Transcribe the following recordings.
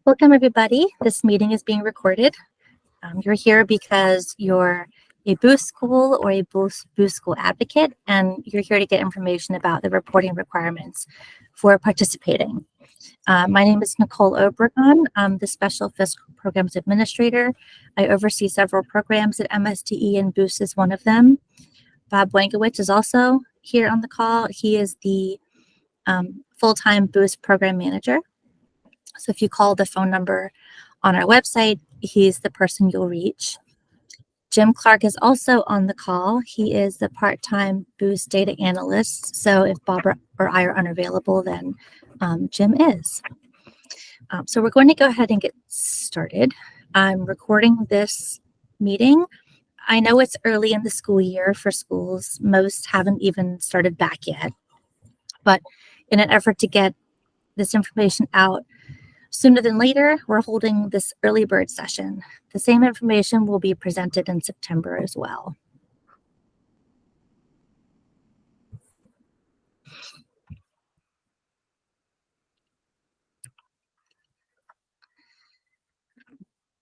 Welcome, everybody. This meeting is being recorded. You're here because you're a Boost School or a Boost School advocate, and you're here to get information about the reporting requirements for participating. My name is Nicole Obregon. I'm the Special Fiscal Programs Administrator. I oversee several programs at MSTE, and Boost is one of them. Bob Wankowicz is also here on the call. He is the full-time Boost Program Manager. So if you call the phone number on our website, he's the person you'll reach. Jim Clark is also on the call. He is the part-time Boost data analyst. So if Bob or I are unavailable, then Jim is. So we're going to go ahead and get started. I'm recording this meeting. I know it's early in the school year for schools. Most haven't even started back yet. But in an effort to get this information out sooner than later, we're holding this early bird session. The same information will be presented in September as well.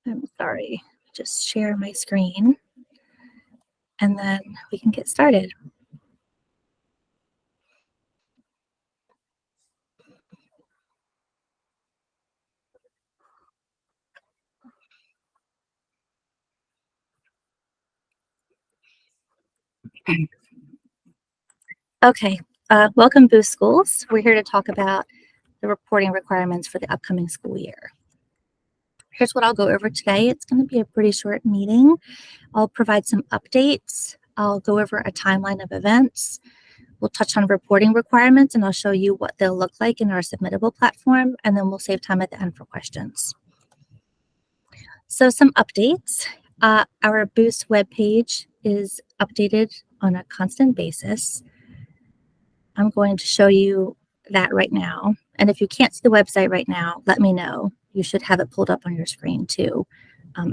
I'm sorry, just share my screen and then we can get started. Okay, welcome Boost Schools. We're here to talk about the reporting requirements for the upcoming school year. Here's what I'll go over today. It's going to be a pretty short meeting. I'll provide some updates. I'll go over a timeline of events. We'll touch on reporting requirements, and I'll show you what they'll look like in our submittable platform, and then we'll save time at the end for questions. So some updates. Our Boost webpage is updated on a constant basis. I'm going to show you that right now. And if you can't see the website right now, let me know. You should have it pulled up on your screen too,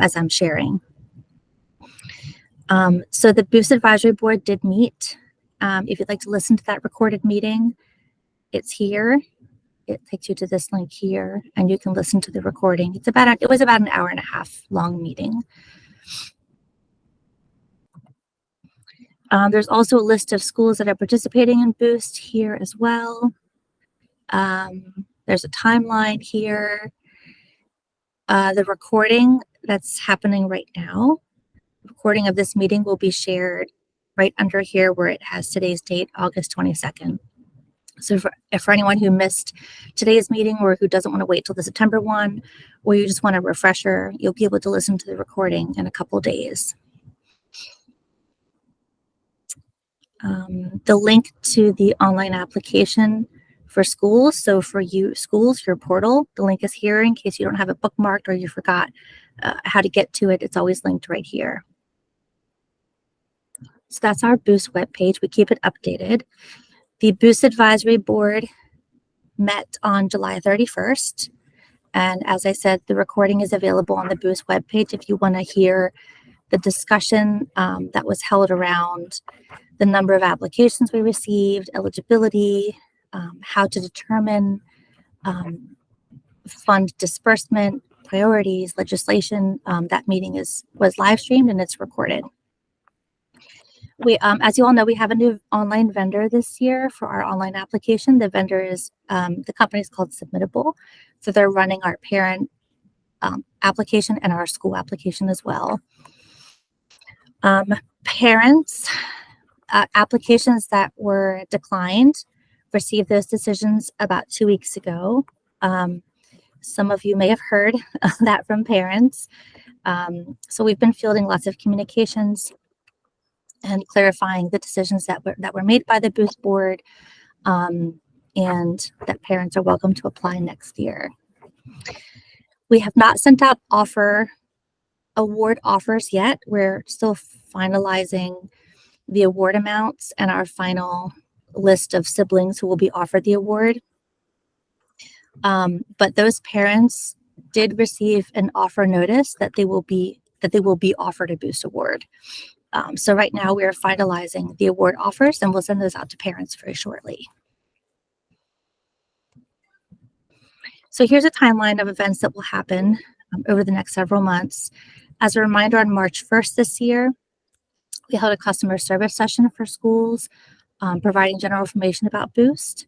as I'm sharing. So the Boost Advisory Board did meet. If you'd like to listen to that recorded meeting, it's here. It takes you to this link here, and you can listen to the recording. It was about an hour and a half long meeting. There's also a list of schools that are participating in Boost here as well. There's a timeline here. The recording that's happening right now, recording of this meeting will be shared right under here where it has today's date, August 22nd. So for anyone who missed today's meeting or who doesn't want to wait till the September one, or you just want a refresher, you'll be able to listen to the recording in a couple days. The link to the online application for schools. So for you schools, your portal, the link is here in case you don't have it bookmarked or you forgot how to get to it. It's always linked right here. So that's our Boost webpage. We keep it updated. The Boost Advisory Board met on July 31st. And as I said, the recording is available on the Boost webpage if you want to hear the discussion that was held around the number of applications we received, eligibility, how to determine fund disbursement, priorities, legislation. That meeting was live streamed and it's recorded. We, as you all know, we have a new online vendor this year for our online application. The vendor is, the company is called Submittable. So they're running our parent application and our school application as well. Parents, applications that were declined received those decisions about 2 weeks ago. Some of you may have heard that from parents. So we've been fielding lots of communications and clarifying the decisions that were made by the Boost Board, and that parents are welcome to apply next year. We have not sent out award offers yet. We're still finalizing the award amounts and our final list of siblings who will be offered the award. But those parents did receive an offer notice that they will be offered a Boost award. So right now we are finalizing the award offers and we'll send those out to parents very shortly. So here's a timeline of events that will happen over the next several months. As a reminder, on March 1st this year, we held a customer service session for schools, providing general information about Boost.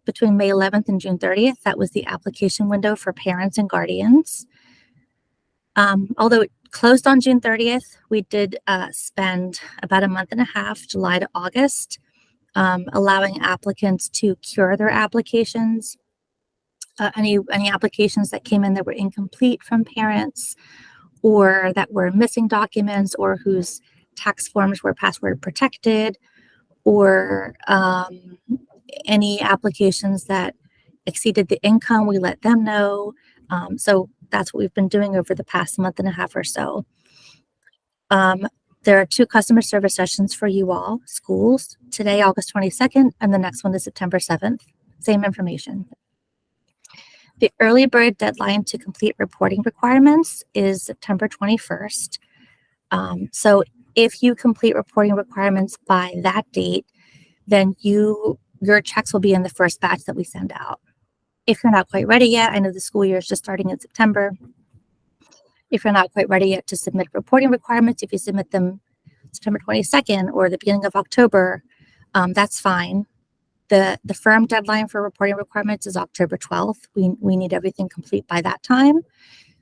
Between May 11th and June 30th, that was the application window for parents and guardians. Although it closed on June 30th, we did spend about a month and a half, July to August, allowing applicants to cure their applications. Any applications that came in that were incomplete from parents, or that were missing documents, or whose tax forms were password protected, or any applications that exceeded the income, we let them know. So that's what we've been doing over the past month and a half or so. There are 2 customer service sessions for you all, schools, today, August 22nd, and the next one is September 7th. Same information. The early bird deadline to complete reporting requirements is September 21st. So if you complete reporting requirements by that date, then your checks will be in the first batch that we send out. If you're not quite ready yet, I know the school year is just starting in September. If you're not quite ready yet to submit reporting requirements, if you submit them September 22nd or the beginning of October, that's fine. The firm deadline for reporting requirements is October 12th. We need everything complete by that time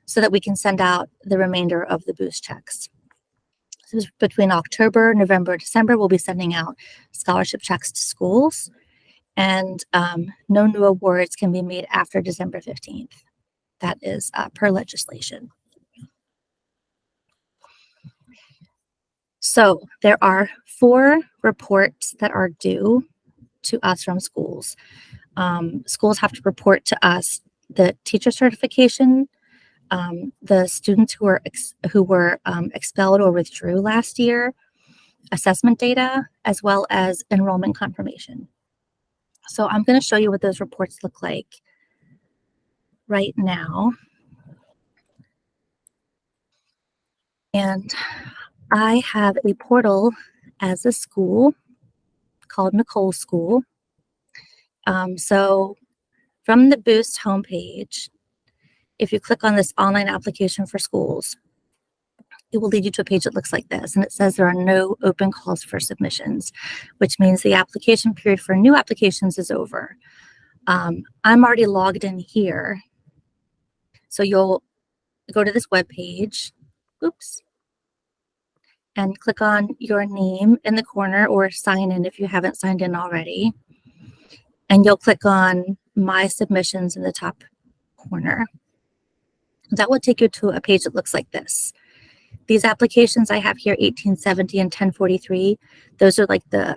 so that we can send out the remainder of the Boost checks. So between October, November, December, we'll be sending out scholarship checks to schools, and no new awards can be made after December 15th. That is per legislation. So there are 4 reports that are due to us from schools. Schools have to report to us the teacher certification, the students who were expelled or withdrew last year, assessment data, as well as enrollment confirmation. So I'm going to show you what those reports look like right now. And I have a portal as a school called Nicole School. So from the Boost homepage, if you click on this online application for schools, it will lead you to a page that looks like this. And it says there are no open calls for submissions, which means the application period for new applications is over. I'm already logged in here. So you'll go to this web page, and click on your name in the corner, or sign in if you haven't signed in already. And you'll click on My Submissions in the top corner. That will take you to a page that looks like this. These applications I have here, 1870 and 1043, those are like the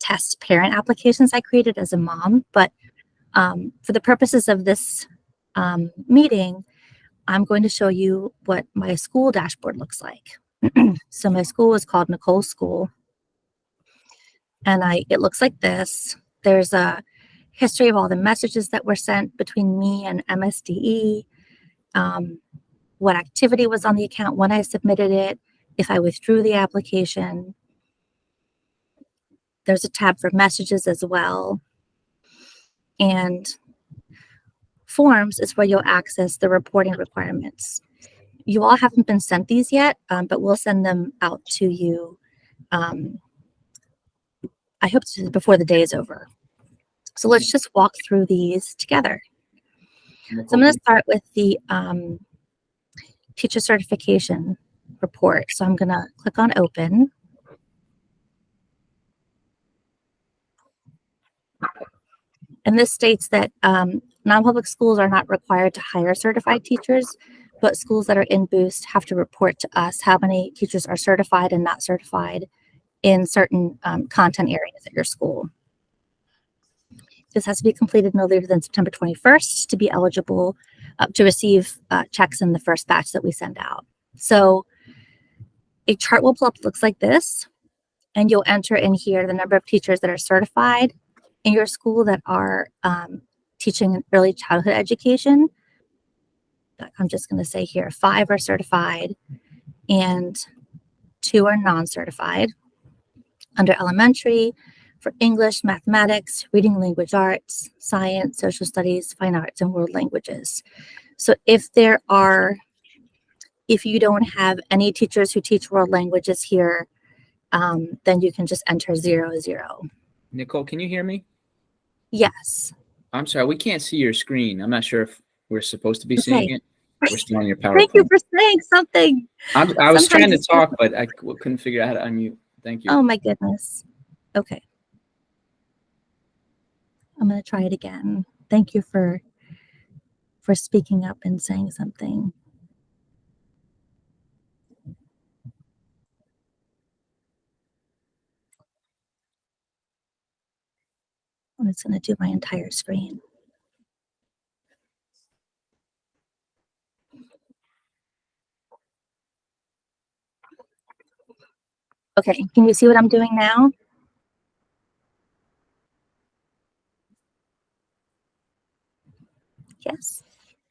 test parent applications I created as a mom. But for the purposes of this meeting, I'm going to show you what my school dashboard looks like. So my school is called Nicole School, and it looks like this. There's a history of all the messages that were sent between me and MSDE, what activity was on the account when I submitted it, if I withdrew the application. There's a tab for messages as well. And forms is where you'll access the reporting requirements. You all haven't been sent these yet, but we'll send them out to you, I hope before the day is over. So let's just walk through these together. So I'm going to start with the teacher certification report. So I'm going to click on open. And this states that non-public schools are not required to hire certified teachers, but schools that are in Boost have to report to us how many teachers are certified and not certified in certain content areas at your school. This has to be completed no later than September 21st to be eligible to receive checks in the first batch that we send out. So a chart will pull up, looks like this, and you'll enter in here the number of teachers that are certified in your school that are teaching early childhood education. I'm just going to say here 5 are certified and 2 are non-certified. Under elementary, for English, mathematics, reading, language arts, science, social studies, fine arts, and world languages. So if you don't have any teachers who teach world languages here, then you can just enter 0, 0. Nicole, can you hear me? Yes. I'm sorry, we can't see your screen. I'm not sure if we're supposed to be seeing it. We're still on your PowerPoint. Thank you for saying something. I was trying to talk, but I couldn't figure out how to unmute. Thank you. Oh my goodness. Okay. I'm going to try it again. Thank you for speaking up and saying something. I'm just going to do my entire screen. Okay, can you see what I'm doing now? Yes.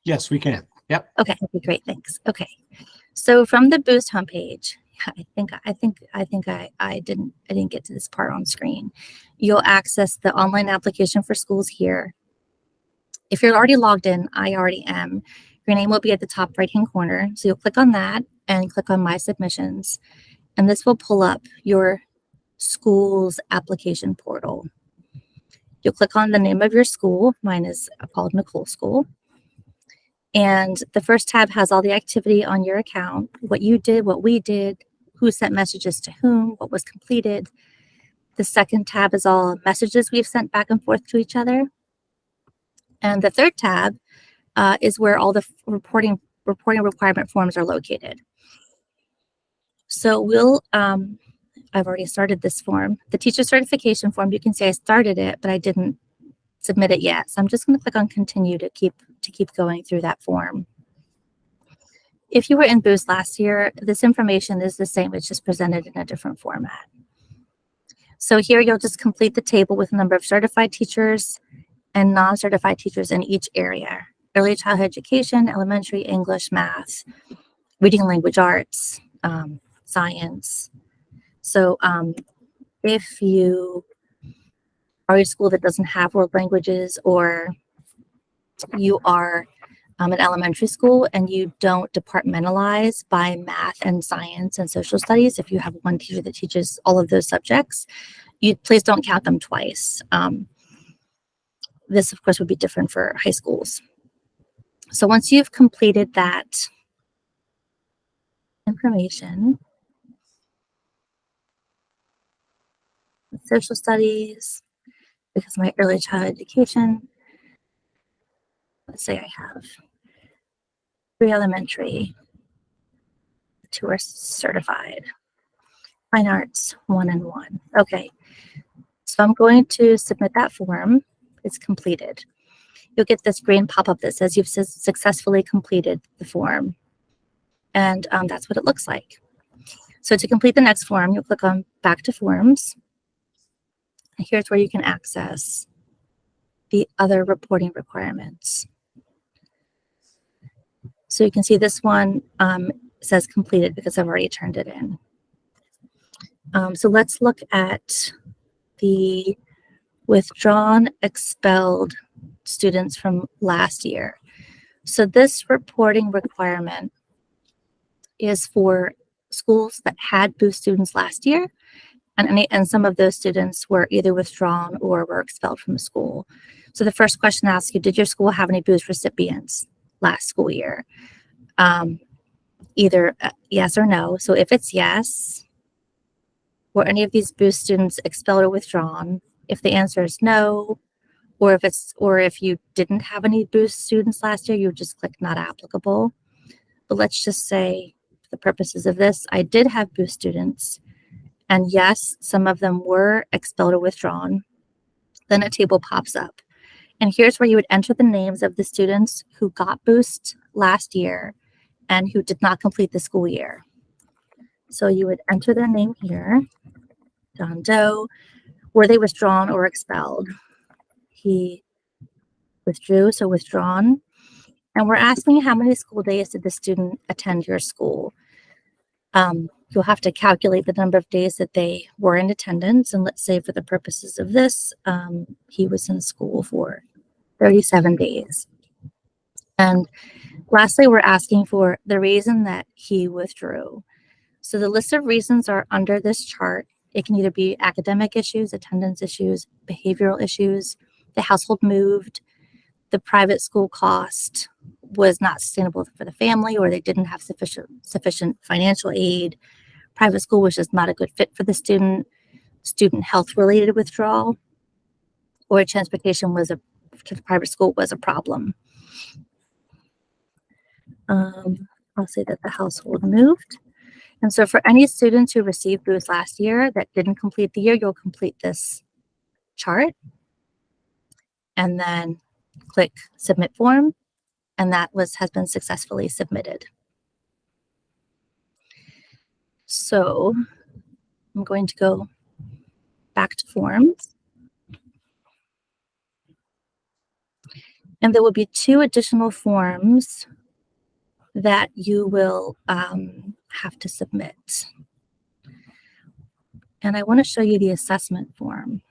Yes, we can. Yep. Okay, great, thanks. Okay, so from the Boost homepage, I didn't get to this part on screen. You'll access the online application for schools here. If you're already logged in, I already am. Your name will be at the top right-hand corner. So you'll click on that and click on My Submissions. And this will pull up your school's application portal. You'll click on the name of your school. Mine is called Nicole School. And the first tab has all the activity on your account, what you did, what we did, who sent messages to whom, what was completed. The second tab is all messages we've sent back and forth to each other. And the third tab is where all the reporting requirement forms are located. So I've already started this form. The teacher certification form, you can see I started it, but I didn't submit it yet. So I'm just going to click on continue to keep going through that form. If you were in Boost last year, this information is the same. It's just presented in a different format. So here you'll just complete the table with a number of certified teachers and non-certified teachers in each area: early childhood education, elementary, English, math, reading, language arts, science. So if you are a school that doesn't have world languages, or you are an elementary school and you don't departmentalize by math and science and social studies, if you have one teacher that teaches all of those subjects, please don't count them twice. This, of course, would be different for high schools. So once you've completed that information, social studies, because my early childhood education, let's say I have 3 elementary, 2 are certified, fine arts, 1 and 1. Okay, so I'm going to submit that form. It's completed. You'll get this green pop-up that says you've successfully completed the form. And that's what it looks like. So to complete the next form, you'll click on Back to Forms. And here's where you can access the other reporting requirements. So you can see this one says completed because I've already turned it in. So let's look at the withdrawn, expelled students from last year. So this reporting requirement is for schools that had Boost students last year, and some of those students were either withdrawn or were expelled from the school. So the first question asks you, did your school have any Boost recipients last school year? Either yes or no. So if it's yes, were any of these Boost students expelled or withdrawn? If the answer is no, or if you didn't have any Boost students last year, you just click not applicable. But let's just say, for the purposes of this, I did have Boost students, and yes, some of them were expelled or withdrawn. Then a table pops up. And here's where you would enter the names of the students who got Boost last year and who did not complete the school year. So you would enter their name here, John Doe. Were they withdrawn or expelled? He withdrew, so withdrawn. And we're asking how many school days did the student attend your school? you'll have to calculate the number of days that they were in attendance. And let's say for the purposes of this, he was in school for 37 days. And lastly, we're asking for the reason that he withdrew. So the list of reasons are under this chart. It can either be academic issues, attendance issues, behavioral issues, the household moved, the private school cost was not sustainable for the family, or they didn't have sufficient financial aid. Private school was just not a good fit for the student health related withdrawal, or transportation to the private school was a problem. I'll say that the household moved. And so for any students who received boost last year that didn't complete the year, you'll complete this chart and then click submit form, and that has been successfully submitted. So I'm going to go back to forms. And there will be 2 additional forms that you will have to submit. And I want to show you the assessment form.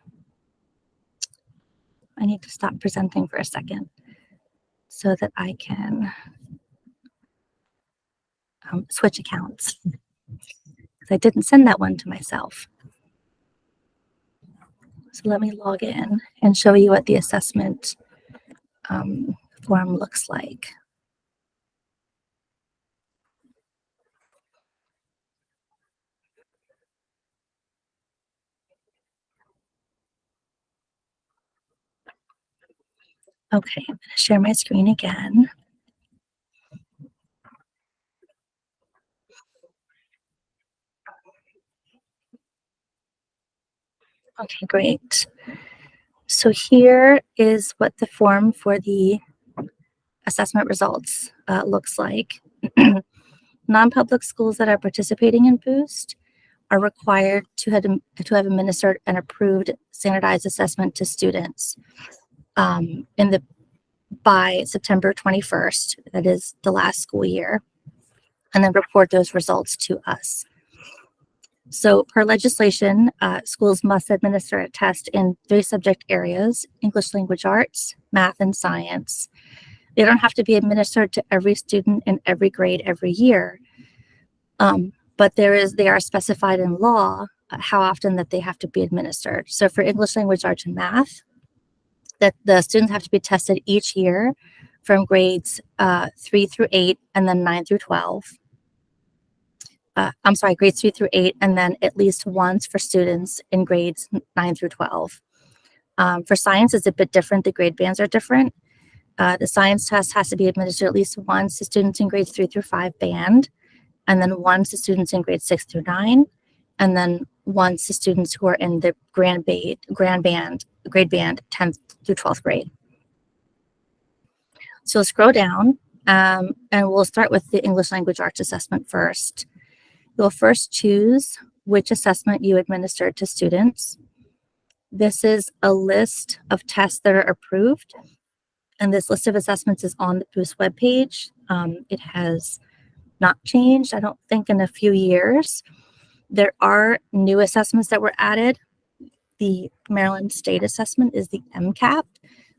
I need to stop presenting for a second so that I can switch accounts, because I didn't send that one to myself. So let me log in and show you what the assessment form looks like. Okay, I'm going to share my screen again. Okay, great. So here is what the form for the assessment results looks like. Non-public schools that are participating in Boost are required to have administered an approved standardized assessment to students by September 21st, that is the last school year, and then report those results to us. So per legislation, schools must administer a test in 3 subject areas: English language arts, math, and science. They don't have to be administered to every student in every grade every year, but they are specified in law how often that they have to be administered. So for English language arts and math, that the students have to be tested each year from grades 3 through 8 and then 9 through 12. Grades 3 through 8, and then at least once for students in grades 9 through 12. For science, it's a bit different. The grade bands are different. The science test has to be administered at least once to students in grades 3 through 5 band, and then once to students in grades 6 through 9, and then once to students who are in the grade band 10th through 12th grade. So scroll down, and we'll start with the English language arts assessment first. You'll first choose which assessment you administer to students. This is a list of tests that are approved, and this list of assessments is on the Boost webpage. It has not changed, I don't think, in a few years. There are new assessments that were added. The Maryland State Assessment is the MCAP,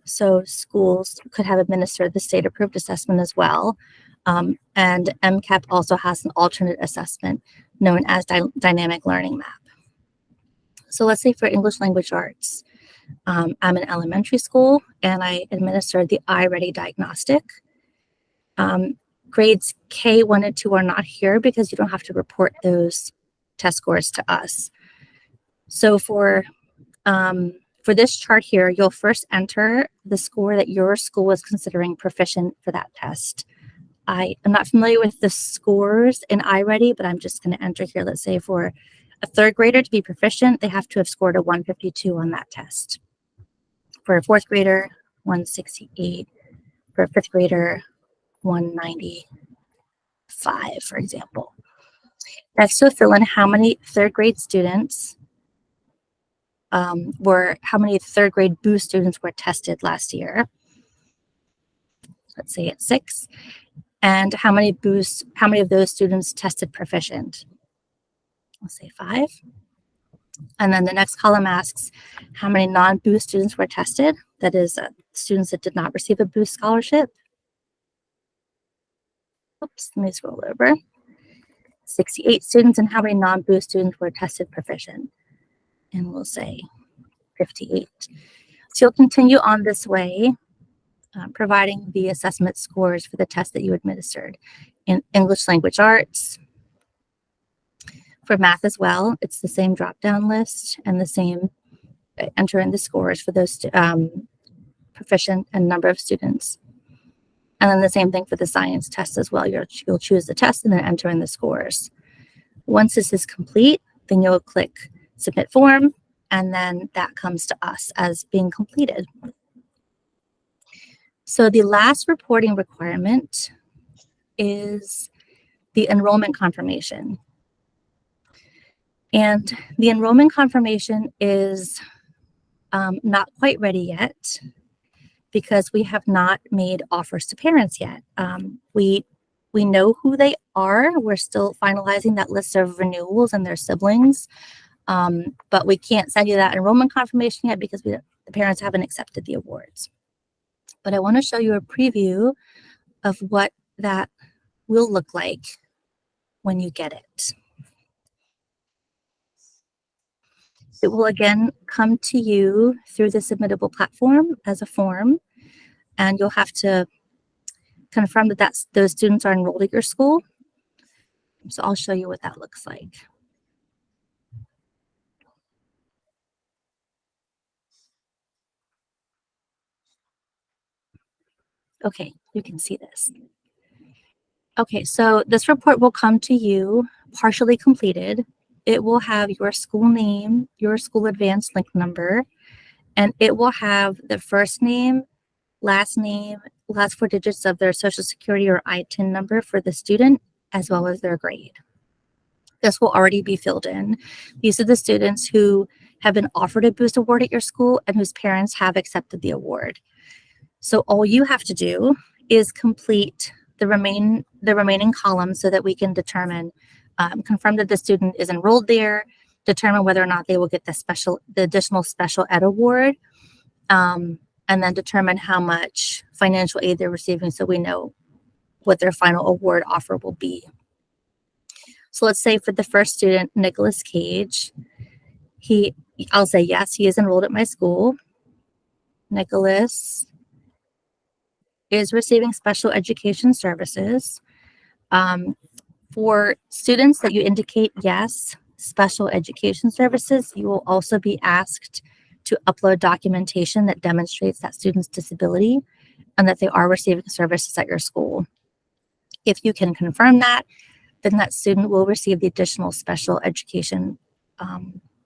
so schools could have administered the state-approved assessment as well. And MCAP also has an alternate assessment known as Dynamic Learning Map. So let's say for English language arts, I'm in elementary school and I administered the iReady diagnostic. Grades K1 and 2 are not here because you don't have to report those test scores to us. So for this chart here, you'll first enter the score that your school was considering proficient for that test. I am not familiar with the scores in iReady, but I'm just going to enter here. Let's say for a 3rd grader to be proficient, they have to have scored a 152 on that test. For a 4th grader, 168. For a 5th grader, 195, for example. Next, you'll fill in how many 3rd grade students how many 3rd grade Boost students were tested last year. Let's say it's 6. And how many of those students tested proficient? I'll say 5. And then the next column asks how many non-boost students were tested. That is students that did not receive a boost scholarship. Oops, let me scroll over. 68 students, and how many non-boost students were tested proficient. And we'll say 58. So you'll continue on this way, providing the assessment scores for the test that you administered. In English language arts, for math as well, it's the same drop-down list and the same enter in the scores for those proficient and number of students. And then the same thing for the science test as well. You'll choose the test and then enter in the scores. Once this is complete, then you'll click submit form, and then that comes to us as being completed. So the last reporting requirement is the enrollment confirmation. And the enrollment confirmation is not quite ready yet because we have not made offers to parents yet. We know who they are. We're still finalizing that list of renewals and their siblings, but we can't send you that enrollment confirmation yet because the parents haven't accepted the awards. But I want to show you a preview of what that will look like when you get it. It will again come to you through the submittable platform as a form, and you'll have to confirm that those students are enrolled at your school. So I'll show you what that looks like. Okay, you can see this. Okay, so this report will come to you partially completed. It will have your school name, your school advanced link number, and it will have the first name, last 4 digits of their social security or ITIN number for the student, as well as their grade. This will already be filled in. These are the students who have been offered a boost award at your school and whose parents have accepted the award. So all you have to do is complete the remaining columns so that we can determine, confirm that the student is enrolled there, determine whether or not they will get the additional special ed award, and then determine how much financial aid they're receiving so we know what their final award offer will be. So let's say for the first student, Nicholas Cage, I'll say yes, he is enrolled at my school. Nicholas is receiving special education services. For students that you indicate yes, special education services, you will also be asked to upload documentation that demonstrates that student's disability and that they are receiving services at your school. If you can confirm that, then that student will receive the additional special education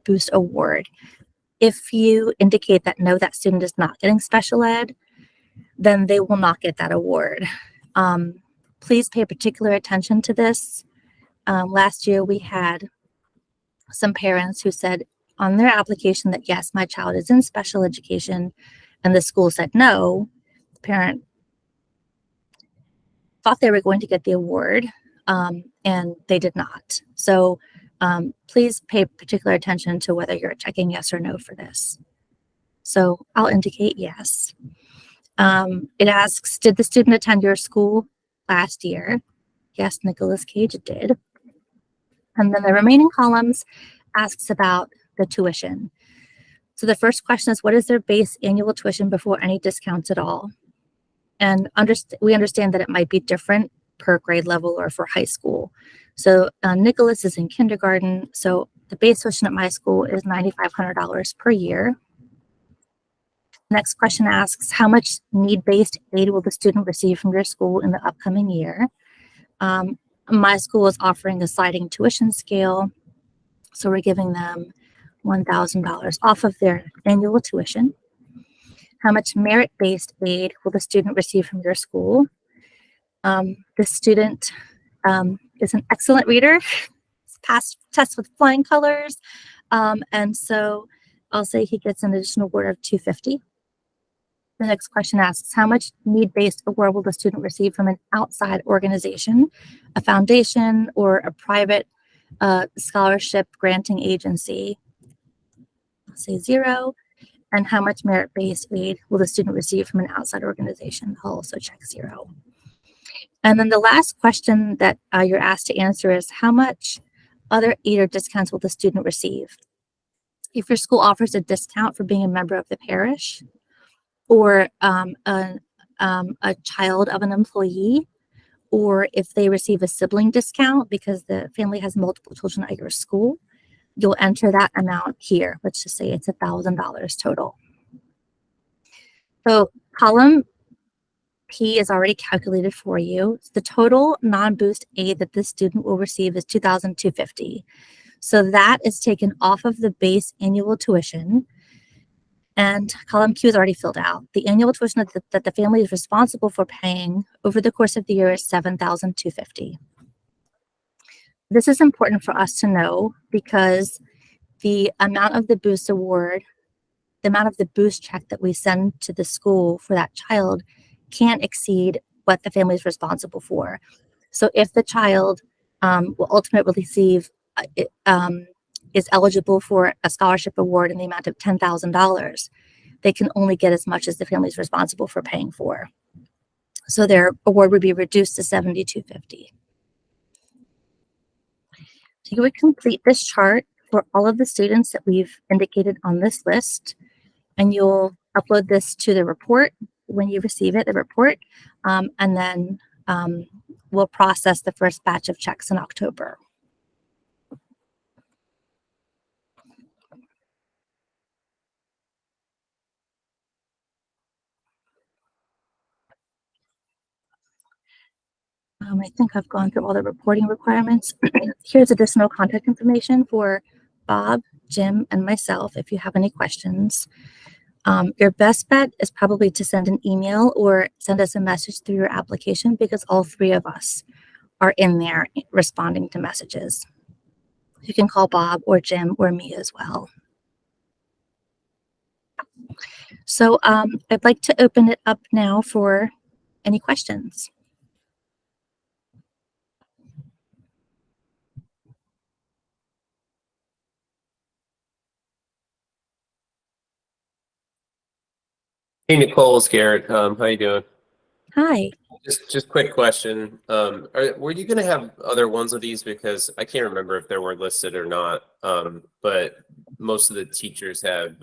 boost award. If you indicate that no, that student is not getting special ed, then they will not get that award. Please pay particular attention to this. Last year, we had some parents who said on their application that, yes, my child is in special education, and the school said no. The parent thought they were going to get the award, and they did not. So please pay particular attention to whether you're checking yes or no for this. So I'll indicate yes. It asks, did the student attend your school last year? Yes, Nicholas Cage did. And then the remaining columns asks about the tuition. So the first question is, what is their base annual tuition before any discounts at all? And we understand that it might be different per grade level or for high school. So Nicholas is in kindergarten. So the base tuition at my school is $9,500 per year. Next question asks, how much need-based aid will the student receive from your school in the upcoming year? My school is offering a sliding tuition scale, so we're giving them $1,000 off of their annual tuition. How much merit-based aid will the student receive from your school? The student is an excellent reader, passed tests with flying colors, and so I'll say he gets an additional award of $250. The next question asks, how much need-based award will the student receive from an outside organization, a foundation, or a private scholarship granting agency? I'll say 0. And how much merit-based aid will the student receive from an outside organization? I'll also check 0. And then the last question that you're asked to answer is, how much other aid or discounts will the student receive? If your school offers a discount for being a member of the parish, or a child of an employee, or if they receive a sibling discount because the family has multiple children at your school, you'll enter that amount here. Let's just say it's $1,000 total. So column P is already calculated for you. The total non-boost aid that this student will receive is $2,250. So that is taken off of the base annual tuition. And column Q is already filled out. The annual tuition that the family is responsible for paying over the course of the year is $7,250. This is important for us to know because the amount of the boost award, the amount of the boost check that we send to the school for that child can't exceed what the family is responsible for. So if the child will ultimately receive, is eligible for a scholarship award in the amount of $10,000, they can only get as much as the family is responsible for paying for. So their award would be reduced to $7,250. So you would complete this chart for all of the students that we've indicated on this list, and you'll upload this to the report when you receive it, the report, and then we'll process the first batch of checks in October. I think I've gone through all the reporting requirements. Here's additional contact information for Bob, Jim, and myself if you have any questions. Your best bet is probably to send an email or send us a message through your application because all 3 of us are in there responding to messages. You can call Bob or Jim or me as well. So I'd like to open it up now for any questions. Hey, Nicole, it's Garrett. How you doing? Hi. Just quick question. Were you going to have other ones of these? Because I can't remember if they were listed or not. But most of the teachers have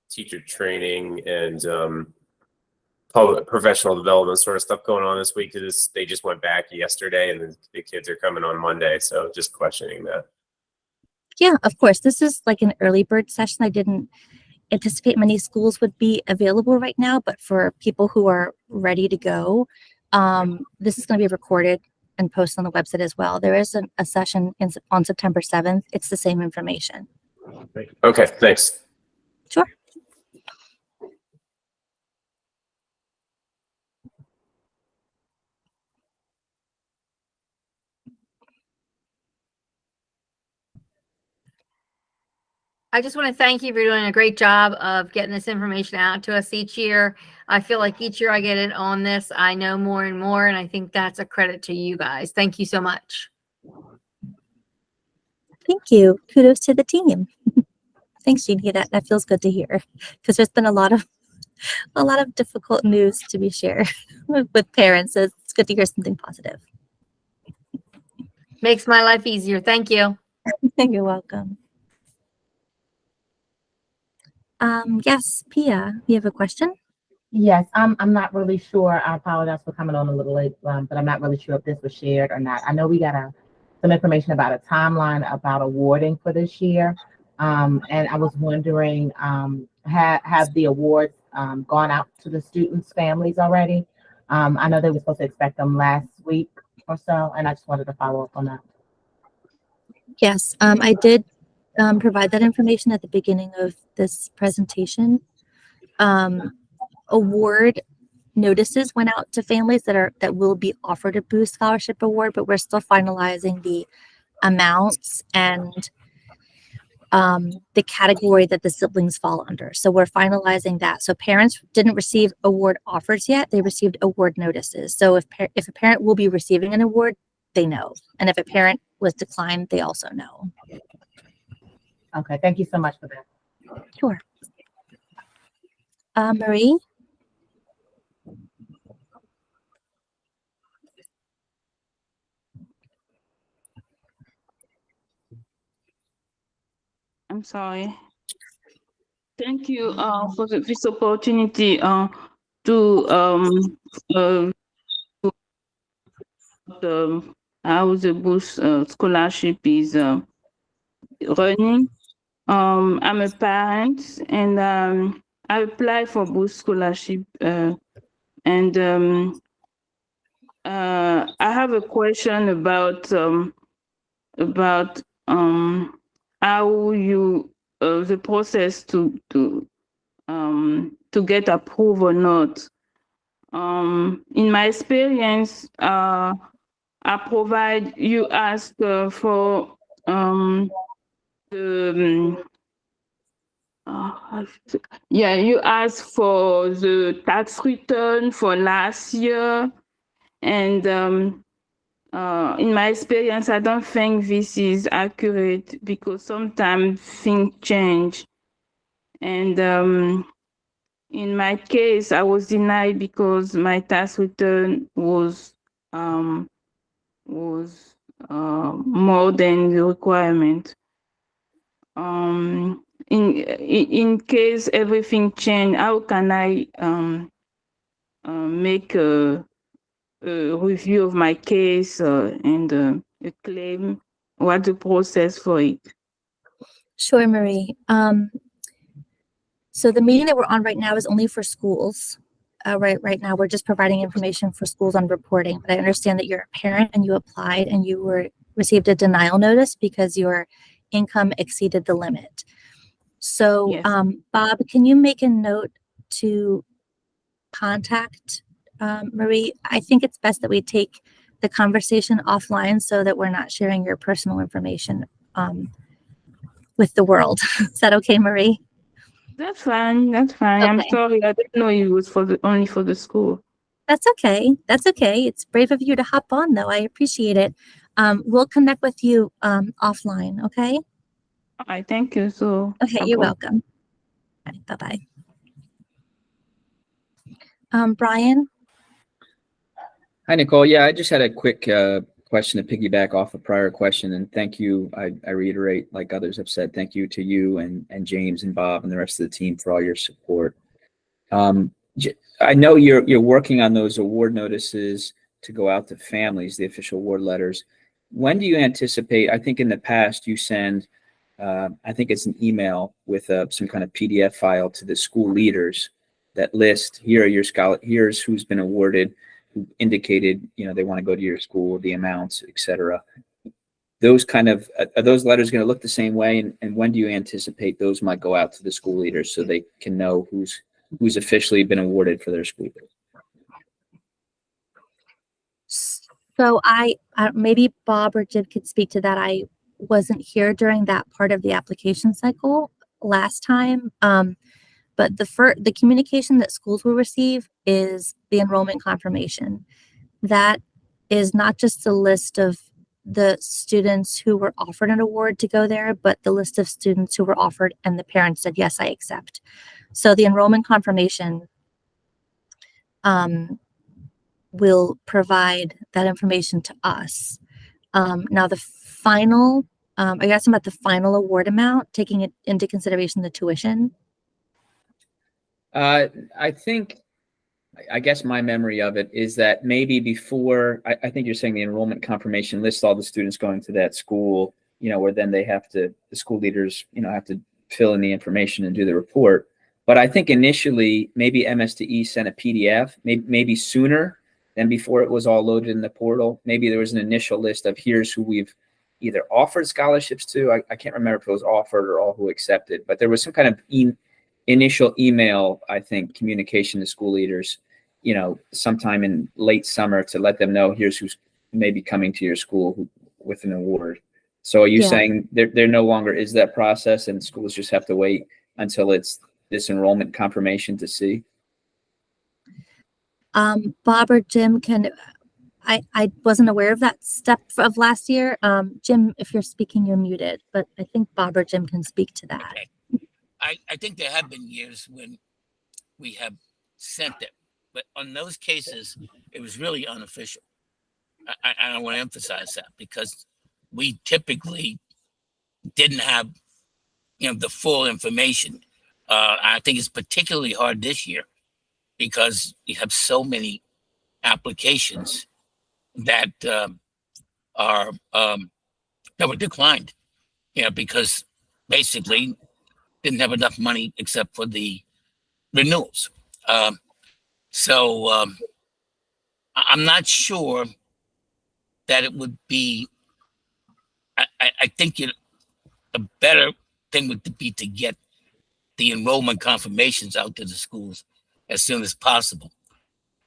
teacher training and public professional development sort of stuff going on this week. They just went back yesterday, and the kids are coming on Monday. So just questioning that. Yeah, of course. This is like an early bird session. I didn't anticipate many schools would be available right now, but for people who are ready to go, this is going to be recorded and posted on the website as well. There is a session on September 7th. It's the same information. Okay, thanks. Sure. I just want to thank you for doing a great job of getting this information out to us each year. I feel like each year I get it on this, I know more and more, and I think that's a credit to you guys. Thank you so much. Thank you. Kudos to the team. Thanks, Jeannie. That feels good to hear because there's been a lot of difficult news to be shared with parents. So it's good to hear something positive. Makes my life easier. Thank you. You're welcome. Yes, Pia, you have a question? Yes, I'm not really sure. I apologize for coming on a little late, but I'm not really sure if this was shared or not. I know we got some information about a timeline about awarding for this year. And I was wondering, have the awards gone out to the students' families already? I know they were supposed to expect them last week or so, and I just wanted to follow up on that. Yes, I did provide that information at the beginning of this presentation. Award notices went out to families that will be offered a Boost Scholarship Award, but we're still finalizing the amounts and the category that the siblings fall under. So we're finalizing that. So parents didn't receive award offers yet; they received award notices. So if a parent will be receiving an award, they know, and if a parent was declined, they also know. Okay, thank you so much for that. Sure. Marie? I'm sorry. Thank you for this opportunity to how the boost scholarship is running. I'm a parent and I applied for boost scholarship and I have a question about how you the process to get approved or not. In my experience, I provide you ask for the you ask for the tax return for last year, and in my experience, I don't think this is accurate because sometimes things change. And in my case, I was denied because my tax return was more than the requirement. In case everything change, how can I make a review of my case and a claim? What's the process for it? Sure, Marie. So the meeting that we're on right now is only for schools. Right now, we're just providing information for schools on reporting. But I understand that you're a parent and you applied and you received a denial notice because your income exceeded the limit. So, Yes. Bob, can you make a note to contact Marie? I think it's best that we take the conversation offline so that we're not sharing your personal information with the world. Is that okay, Marie? That's fine. That's fine. I'm Okay. sorry. I didn't know it was only for the school. That's okay. That's okay. It's brave of you to hop on, though. I appreciate it. We'll connect with you offline, okay? All right. Thank you. So. Okay, you're welcome. All right, bye-bye. Brian? Hi, Nicole. Yeah, I just had a quick question to piggyback off a prior question, and thank you. I reiterate, like others have said, thank you to you and James and Bob and the rest of the team for all your support. I know you're working on those award notices to go out to families, the official award letters. When do you anticipate? I think in the past you send, I think it's an email with some kind of PDF file to the school leaders that list here's who's been awarded, who indicated they want to go to your school, the amounts, etc. Those kind of are those letters going to look the same way? And when do you anticipate those might go out to the school leaders so they can know who's officially been awarded for their school year? So I maybe Bob or Jim could speak to that. I wasn't here during that part of the application cycle last time. But the communication that schools will receive is the enrollment confirmation. That is not just a list of the students who were offered an award to go there, but the list of students who were offered and the parents said, yes, I accept. So the enrollment confirmation will provide that information to us. Now the final, are you asking about the final award amount, taking it into consideration the tuition? I guess my memory of it is that maybe before, I think you're saying the enrollment confirmation lists all the students going to that school, where then the school leaders, have to fill in the information and do the report. But I think initially maybe MSDE sent a PDF, maybe sooner than before it was all loaded in the portal. Maybe there was an initial list of here's who we've either offered scholarships to. I can't remember if it was offered or all who accepted, but there was some kind of initial email, I think, communication to school leaders, sometime in late summer to let them know here's who's maybe coming to your school with an award. So are you saying there no longer is that process and schools just have to wait until it's this enrollment confirmation to see? Bob or Jim, I wasn't aware of that step of last year. Jim, if you're speaking, you're muted, but I think Bob or Jim can speak to that. Okay. I think there have been years when we have sent it, but on those cases, it was really unofficial. I want to emphasize that because we typically didn't have, the full information. I think it's particularly hard this year because you have so many applications that are that were declined, because basically didn't have enough money except for the renewals. So I'm not sure that it would be. I think a better thing would be to get the enrollment confirmations out to the schools as soon as possible.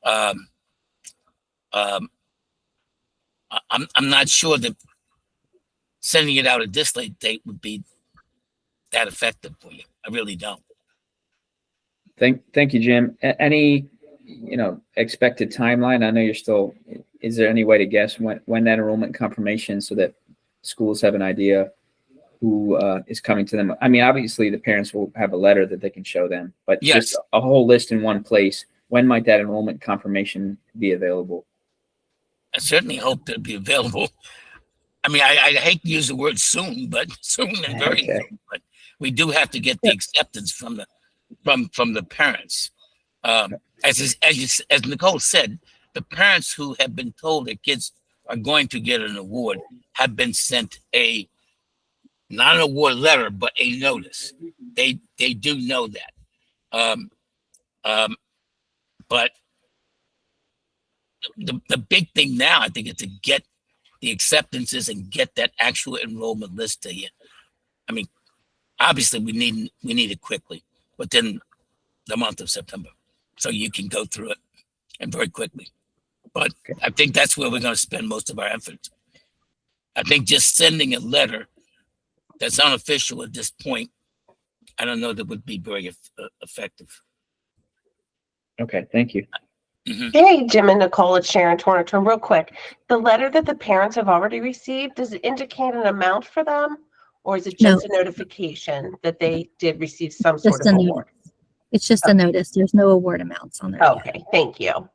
I'm not sure that sending it out at this late date would be that effective for you. I really don't. Thank you, Jim. Any, expected timeline? I know you're still, is there any way to guess when that enrollment confirmation so that schools have an idea who is coming to them? I mean, obviously the parents will have a letter that they can show them, but Yes. just a whole list in one place. When might that enrollment confirmation be available? I certainly hope they'll be available. I mean, I hate to use the word soon, but soon and very Okay. soon. But we do have to get the acceptance from the parents. As Nicole said, the parents who have been told their kids are going to get an award have been sent not an award letter, but a notice. They do know that. But the big thing now, I think, is to get the acceptances and get that actual enrollment list to you. I mean, obviously we need it quickly, within the month of September, so you can go through it and very quickly. But I think that's where we're going to spend most of our efforts. I think just sending a letter that's unofficial at this point, I don't know that would be very effective. Okay, thank you. Mhm. Hey, Jim and Nicole, it's Sharon Tornator. Real quick, the letter that the parents have already received, does it indicate an amount for them? Or is it just a notification that they did receive some sort Just of a award? notice. It's just a notice. There's no award amounts on there. yet. Okay, thank you.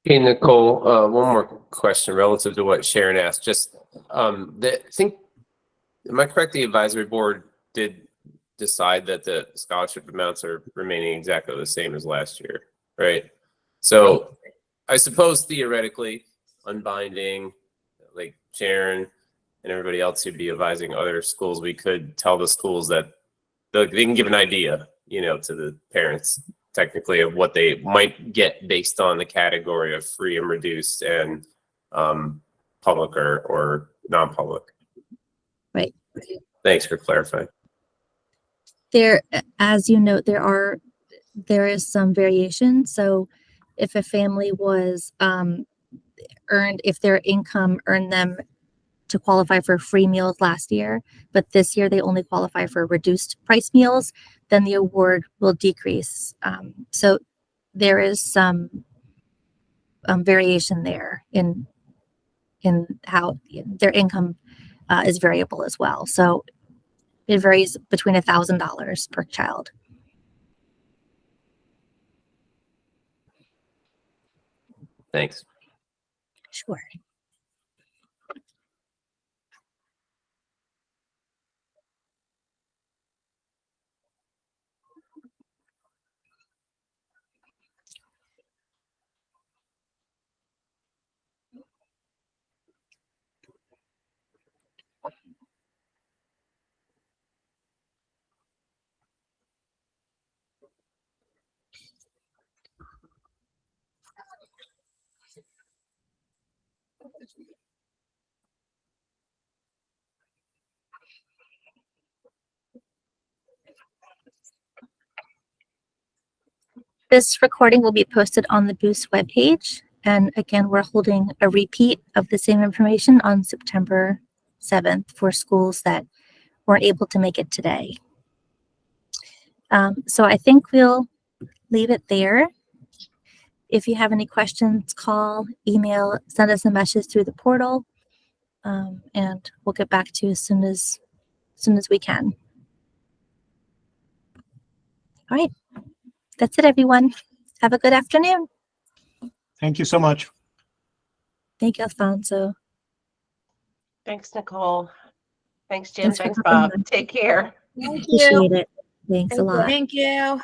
Hey, Nicole, one more question relative to what Sharon asked. Just, am I correct? The advisory board did decide that the scholarship amounts are remaining exactly the same as last year, right? So I suppose theoretically, unbinding, like Sharon and everybody else who'd be advising other schools, we could tell the schools that they can give an idea, to the parents technically of what they might get based on the category of free and reduced and public or non-public. Right. Thanks for clarifying. There, as you note, there is some variation. So if a family was if their income earned them to qualify for free meals last year, but this year they only qualify for reduced price meals, then the award will decrease. So there is some variation there in how their income is variable as well. So it varies between $1,000 per child. Thanks. Sure. This recording will be posted on the Boost webpage. And again, we're holding a repeat of the same information on September 7th for schools that weren't able to make it today. So I think we'll leave it there. If you have any questions, call, email, send us a message through the portal, and we'll get back to you as soon as we can. All right. That's it, everyone. Have a good afternoon. Thank you so much. Thank you, Alfonso. Thanks, Nicole. Thanks, Jim. Thanks for Thanks, hopping Bob. on. Take care. Thank you. Appreciate it. Thanks a lot. Thank you.